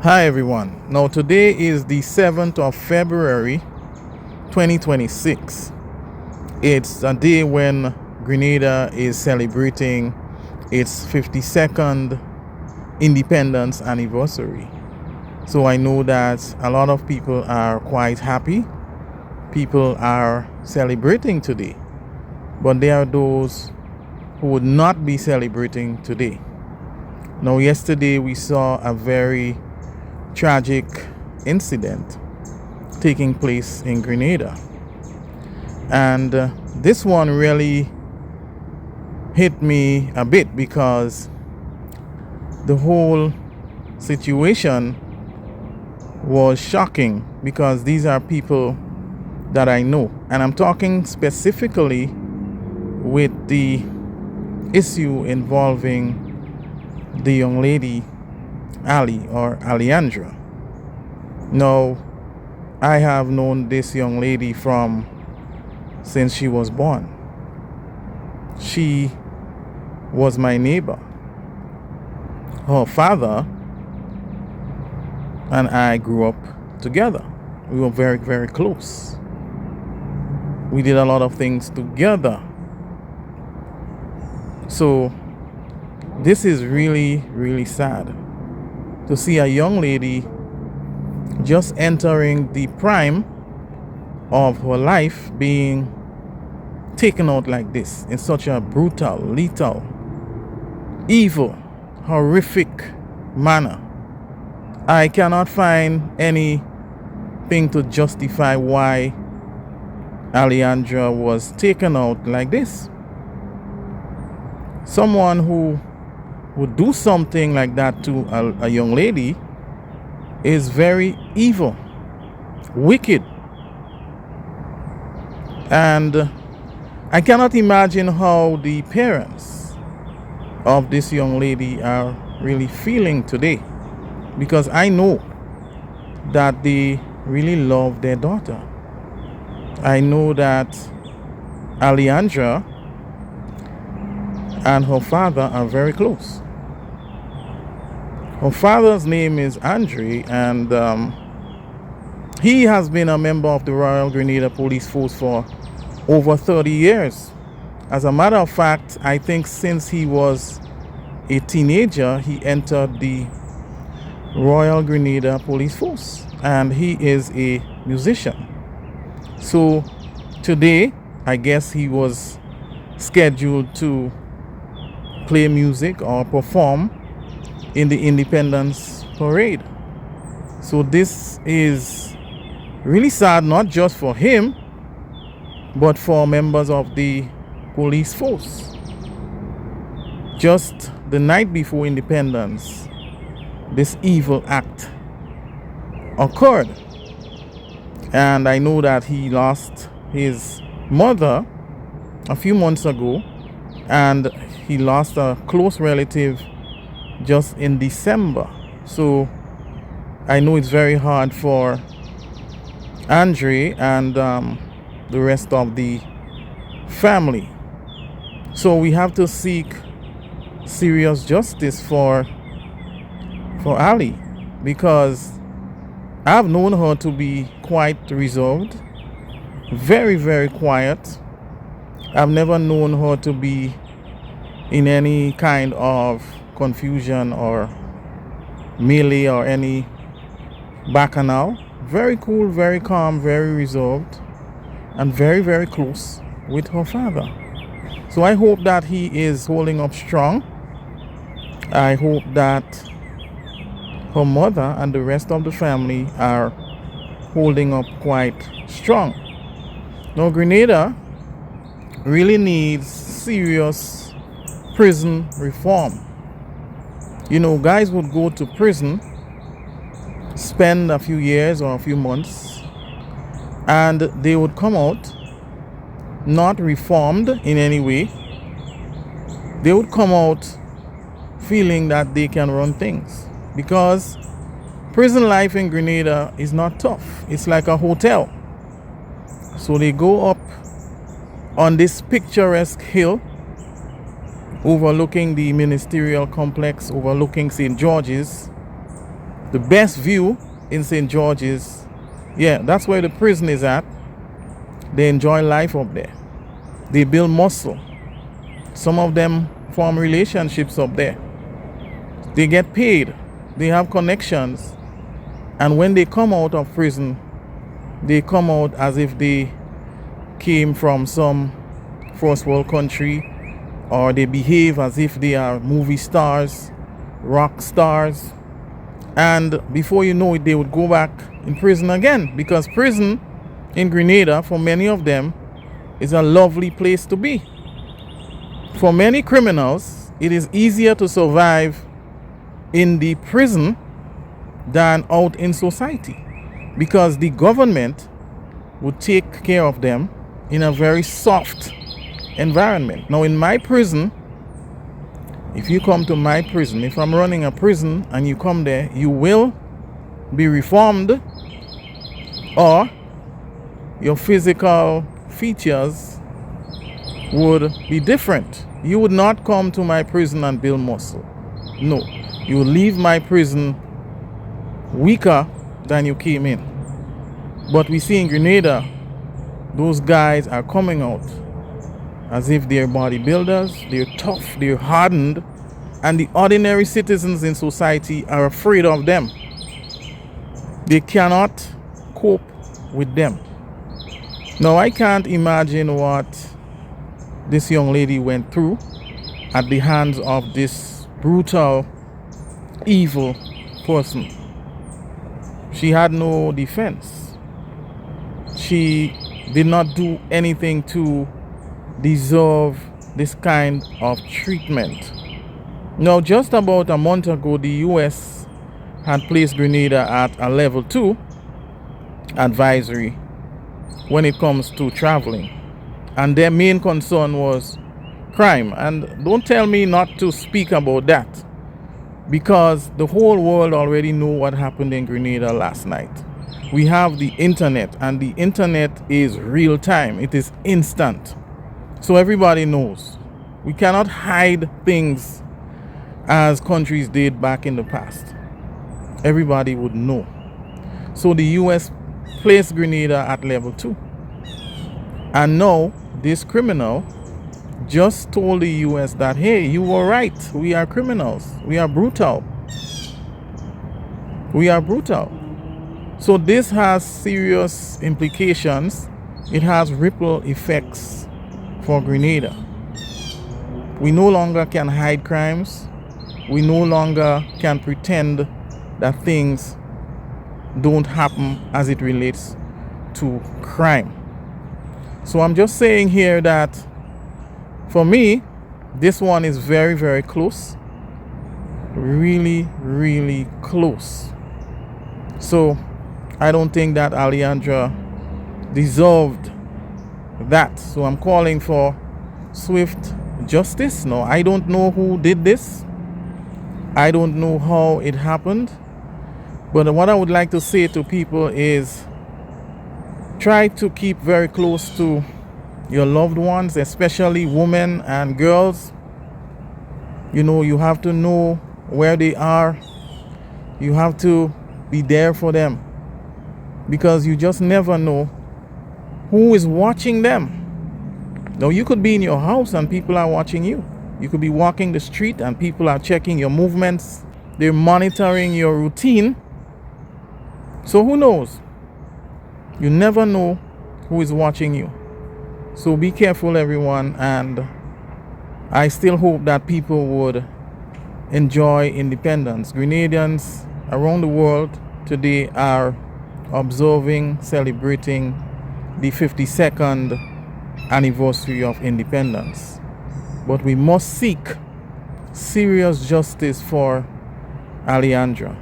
Hi everyone. Now today is the 7th of February 2026. It's a day when Grenada is celebrating its 52nd independence anniversary. So I know that a lot of people are quite happy. People are celebrating today. But there are those who would not be celebrating today. Now yesterday we saw a very tragic incident taking place in Grenada. And this one really hit me a bit because the whole situation was shocking, because these are people that I know. And I'm talking specifically with the issue involving the young lady Ali, or Alejandra. Now, I have known this young lady from since she was born. She was my neighbor. Her father and I grew up together. We were very, very close. We did a lot of things together. So this is really, really sad to see a young lady just entering the prime of her life being taken out like this in such a brutal, lethal, evil, horrific manner. I cannot find anything to justify why Alejandra was taken out like this. Someone who would do something like that to a young lady is very evil, wicked. And I cannot imagine how the parents of this young lady are really feeling today, because I know that they really love their daughter. I know that Alejandra and her father are very close. Her father's name is Andre, and he has been a member of the Royal Grenada Police Force for over 30 years. As a matter of fact, I think since he was a teenager, he entered the Royal Grenada Police Force, and he is a musician. So today, I guess he was scheduled to play music or perform in the Independence Parade. So this is really sad, not just for him, but for members of the police force. Just the night before independence, this evil act occurred. And I know that he lost his mother a few months ago, and he lost a close relative just in December. So I know it's very hard for Andre and the rest of the family. So we have to seek serious justice for Ali, because I've known her to be quite reserved, very, very quiet. I've never known her to be in any kind of confusion or melee or any bacchanal. Very cool, very calm, very reserved, and very, very close with her father. So I hope that he is holding up strong. I hope that her mother and the rest of the family are holding up quite strong. Now, Grenada really needs serious prison reform. You know, guys would go to prison, spend a few years or a few months, and they would come out not reformed in any way. They would come out feeling that they can run things, because prison life in Grenada is not tough. It's like a hotel. So they go up on this picturesque hill overlooking the ministerial complex, overlooking St. George's, The best view in St. George's, yeah, that's where the prison is at. They enjoy life up there. They build muscle. Some of them form relationships up there. They get paid. They have connections. And when they come out of prison, they come out as if they came from some first world country, or they behave as if they are movie stars, rock stars. And before you know it, they would go back in prison again, because prison in Grenada, for many of them, is a lovely place to be. For many criminals, it is easier to survive in the prison than out in society, because the government would take care of them in a very soft environment. Now, in my prison, if you come to my prison, if I'm running a prison and you come there, you will be reformed, or your physical features would be different. You would not come to my prison and build muscle. No, you will leave my prison weaker than you came in. But we see in Grenada, those guys are coming out as if they're bodybuilders, they're tough, they're hardened, and the ordinary citizens in society are afraid of them. They cannot cope with them. Now, I can't imagine what this young lady went through at the hands of this brutal, evil person. She had no defense. She did not do anything to deserve this kind of treatment. Now, just about a month ago, the US had placed Grenada at a level 2 advisory when it comes to traveling. And their main concern was crime. And don't tell me not to speak about that, because the whole world already know what happened in Grenada last night. We have the internet, and the internet is real time. It is instant. So everybody knows. We cannot hide things as countries did back in the past. Everybody would know. So the US placed Grenada at level 2. And now this criminal just told the US that, hey, you were right. We are criminals. We are brutal. We are brutal. So this has serious implications. It has ripple effects for Grenada. We no longer can hide crimes. We no longer can pretend that things don't happen as it relates to crime. So I'm just saying here that for me, this one is very, very close. Really, really close. So I don't think that Alejandra deserved that. So I'm calling for swift justice. No, I don't know who did this. I don't know how it happened. But what I would like to say to people is try to keep very close to your loved ones, especially women and girls. You know, you have to know where they are. You have to be there for them, because you just never know who is watching them. Now, you could be in your house and people are watching you. You could be walking the street and people are checking your movements. They're monitoring your routine. So who knows? You never know who is watching you. So be careful, everyone. And I still hope that people would enjoy independence. Grenadians around the world today are observing, celebrating the 52nd anniversary of independence. But we must seek serious justice for Alejandra.